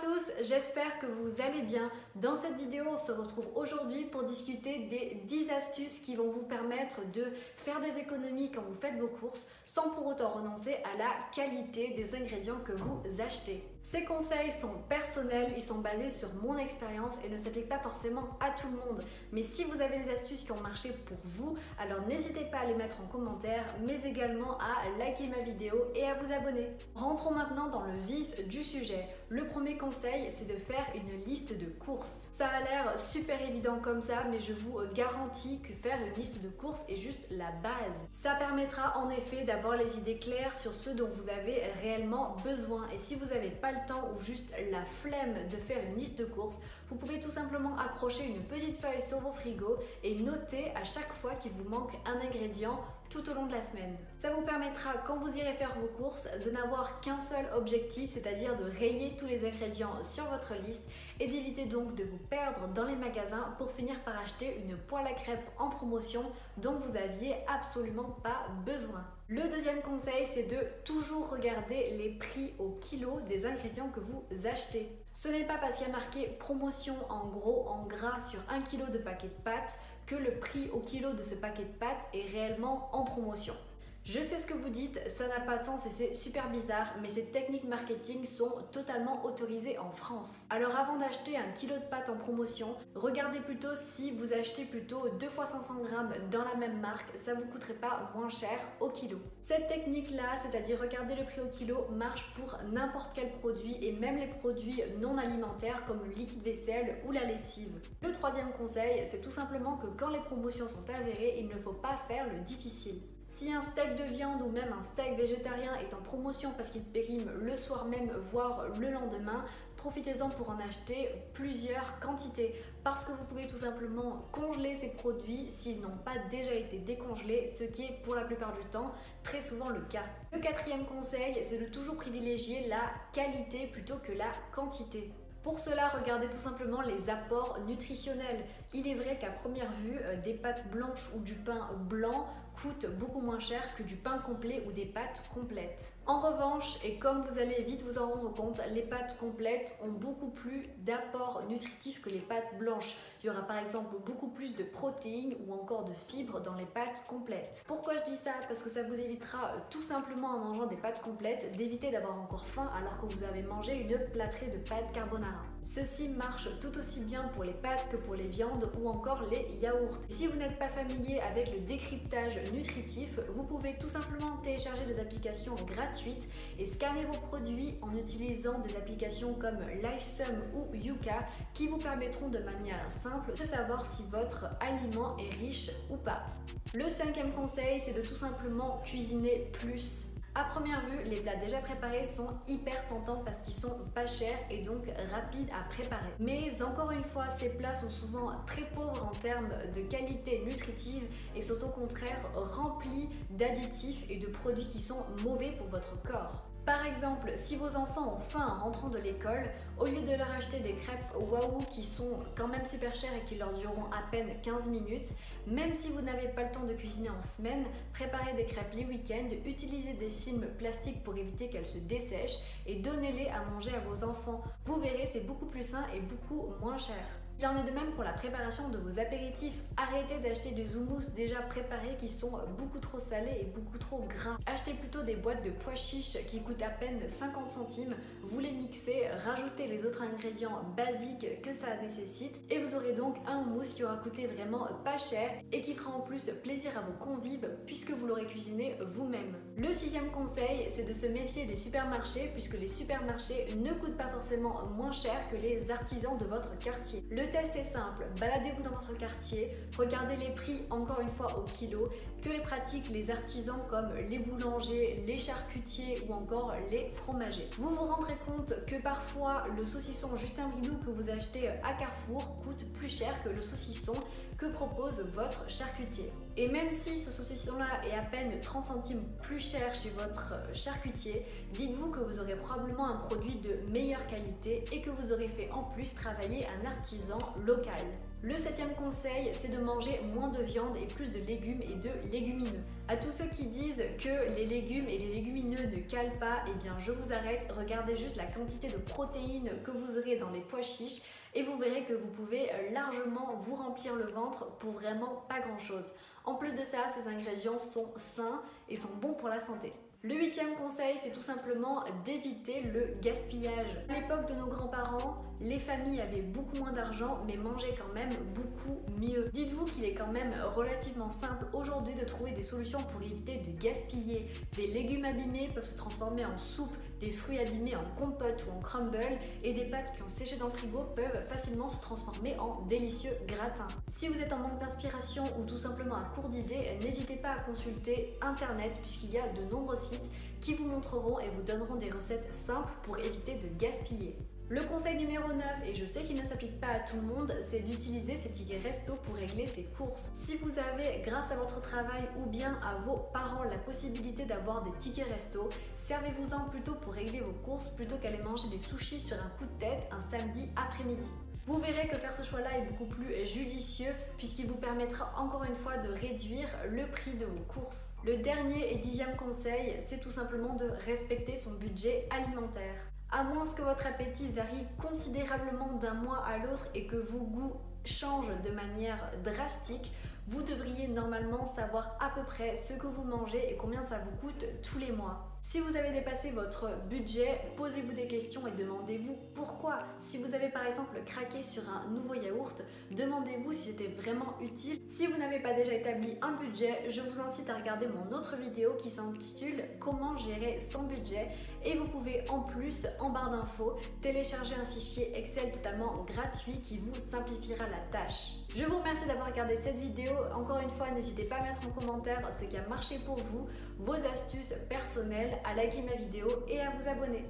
tous, j'espère que vous allez bien. Dans cette vidéo, on se retrouve aujourd'hui pour discuter des 10 astuces qui vont vous permettre de faire des économies quand vous faites vos courses sans pour autant renoncer à la qualité des ingrédients que vous achetez. Ces conseils sont personnels, ils sont basés sur mon expérience et ne s'appliquent pas forcément à tout le monde. Mais si vous avez des astuces qui ont marché pour vous, alors n'hésitez pas à les mettre en commentaire, mais également à liker ma vidéo et à vous abonner. Rentrons maintenant dans le vif du sujet. Le premier conseil, c'est de faire une liste de courses. Ça a l'air super évident comme ça, mais je vous garantis que faire une liste de courses est juste la base. Ça permettra en effet d'avoir les idées claires sur ce dont vous avez réellement besoin. Et si vous n'avez pas le temps ou juste la flemme de faire une liste de courses, vous pouvez tout simplement accrocher une petite feuille sur vos frigos et noter à chaque fois qu'il vous manque un ingrédient tout au long de la semaine. Ça vous permettra, quand vous irez faire vos courses, de n'avoir qu'un seul objectif, c'est-à-dire de rayer tous les ingrédients sur votre liste et d'éviter donc de vous perdre dans les magasins pour finir par acheter une poêle à crêpes en promotion dont vous aviez absolument pas besoin. Le deuxième conseil, c'est de toujours regarder les prix au kilo des ingrédients que vous achetez. Ce n'est pas parce qu'il y a marqué promotion en gros, en gras sur 1 kg de paquet de pâtes que le prix au kilo de ce paquet de pâtes est réellement en promotion. Je sais ce que vous dites, ça n'a pas de sens et c'est super bizarre, mais ces techniques marketing sont totalement autorisées en France. Alors avant d'acheter 1 kg de pâtes en promotion, regardez plutôt si vous achetez plutôt 2 fois 500 g dans la même marque, ça vous coûterait pas moins cher au kilo. Cette technique-là, c'est-à-dire regarder le prix au kilo, marche pour n'importe quel produit et même les produits non alimentaires comme le liquide vaisselle ou la lessive. Le troisième conseil, c'est tout simplement que quand les promotions sont avérées, il ne faut pas faire le difficile. Si un steak de viande ou même un steak végétarien est en promotion parce qu'il périme le soir même, voire le lendemain, profitez-en pour en acheter plusieurs quantités parce que vous pouvez tout simplement congeler ces produits s'ils n'ont pas déjà été décongelés, ce qui est pour la plupart du temps très souvent le cas. Le quatrième conseil, c'est de toujours privilégier la qualité plutôt que la quantité. Pour cela, regardez tout simplement les apports nutritionnels. Il est vrai qu'à première vue, des pâtes blanches ou du pain blanc coûtent beaucoup moins cher que du pain complet ou des pâtes complètes. En revanche, et comme vous allez vite vous en rendre compte, les pâtes complètes ont beaucoup plus d'apports nutritifs que les pâtes blanches. Il y aura par exemple beaucoup plus de protéines ou encore de fibres dans les pâtes complètes. Pourquoi je dis ça? Parce que ça vous évitera tout simplement en mangeant des pâtes complètes d'éviter d'avoir encore faim alors que vous avez mangé une plâtrée de pâtes carbonara. Ceci marche tout aussi bien pour les pâtes que pour les viandes ou encore les yaourts. Et si vous n'êtes pas familier avec le décryptage nutritif, vous pouvez tout simplement télécharger des applications gratuites et scanner vos produits en utilisant des applications comme Lifesum ou Yuka qui vous permettront de manière simple de savoir si votre aliment est riche ou pas. Le cinquième conseil, c'est de tout simplement cuisiner plus. À première vue, les plats déjà préparés sont hyper tentants parce qu'ils sont pas chers et donc rapides à préparer. Mais encore une fois, ces plats sont souvent très pauvres en termes de qualité nutritive et sont au contraire remplis d'additifs et de produits qui sont mauvais pour votre corps. Par exemple, si vos enfants ont faim en rentrant de l'école, au lieu de leur acheter des crêpes waouh qui sont quand même super chères et qui leur dureront à peine 15 minutes, même si vous n'avez pas le temps de cuisiner en semaine, préparez des crêpes les week-ends, utilisez des films plastiques pour éviter qu'elles se dessèchent et donnez-les à manger à vos enfants. Vous verrez, c'est beaucoup plus sain et beaucoup moins cher. Il en est de même pour la préparation de vos apéritifs. Arrêtez d'acheter des houmous déjà préparés qui sont beaucoup trop salés et beaucoup trop gras. Achetez plutôt des boîtes de pois chiches qui coûtent à peine 50 centimes. Vous les mixez, rajoutez les autres ingrédients basiques que ça nécessite et vous aurez donc un houmous qui aura coûté vraiment pas cher et qui fera en plus plaisir à vos convives puisque vous l'aurez cuisiné vous-même. Le sixième conseil, c'est de se méfier des supermarchés puisque les supermarchés ne coûtent pas forcément moins cher que les artisans de votre quartier. Le test est simple, baladez-vous dans votre quartier, regardez les prix encore une fois au kilo, que les pratiquent les artisans comme les boulangers, les charcutiers ou encore les fromagers. Vous vous rendrez compte que parfois le saucisson Justin Bridou que vous achetez à Carrefour coûte plus cher que le saucisson que propose votre charcutier. Et même si ce saucisson-là est à peine 30 centimes plus cher chez votre charcutier, dites-vous que vous aurez probablement un produit de meilleure qualité et que vous aurez fait en plus travailler un artisan local. Le septième conseil, c'est de manger moins de viande et plus de légumes et de légumineux. À tous ceux qui disent que les légumes et les légumineux ne calent pas, eh bien je vous arrête, regardez juste la quantité de protéines que vous aurez dans les pois chiches et vous verrez que vous pouvez largement vous remplir le ventre pour vraiment pas grand chose. En plus de ça, ces ingrédients sont sains et sont bons pour la santé. Le 8e conseil, c'est tout simplement d'éviter le gaspillage. À l'époque de nos grands-parents, les familles avaient beaucoup moins d'argent mais mangeaient quand même beaucoup mieux. Dites-vous qu'il est quand même relativement simple aujourd'hui de trouver des solutions pour éviter de gaspiller. Des légumes abîmés peuvent se transformer en soupe, des fruits abîmés en compote ou en crumble et des pâtes qui ont séché dans le frigo peuvent facilement se transformer en délicieux gratins. Si vous êtes en manque d'inspiration ou tout simplement à court d'idées, n'hésitez pas à consulter internet puisqu'il y a de nombreux sites qui vous montreront et vous donneront des recettes simples pour éviter de gaspiller. Le conseil numéro 9, et je sais qu'il ne s'applique pas à tout le monde, c'est d'utiliser ses tickets resto pour régler ses courses. Si vous avez, grâce à votre travail ou bien à vos parents, la possibilité d'avoir des tickets resto, servez-vous-en plutôt pour régler vos courses plutôt qu'aller manger des sushis sur un coup de tête un samedi après-midi. Vous verrez que faire ce choix-là est beaucoup plus judicieux puisqu'il vous permettra encore une fois de réduire le prix de vos courses. Le dernier et 10e conseil, c'est tout simplement de respecter son budget alimentaire. À moins que votre appétit varie considérablement d'un mois à l'autre et que vos goûts changent de manière drastique, vous devriez normalement savoir à peu près ce que vous mangez et combien ça vous coûte tous les mois. Si vous avez dépassé votre budget, posez-vous des questions et demandez-vous pourquoi. Si vous avez par exemple craqué sur un nouveau yaourt, demandez-vous si c'était vraiment utile. Si vous n'avez pas déjà établi un budget, je vous incite à regarder mon autre vidéo qui s'intitule Comment gérer son budget et vous pouvez en plus, en barre d'infos, télécharger un fichier Excel totalement gratuit qui vous simplifiera la tâche. Je vous remercie d'avoir regardé cette vidéo. Encore une fois, n'hésitez pas à mettre en commentaire ce qui a marché pour vous, vos astuces personnelles, à liker ma vidéo et à vous abonner.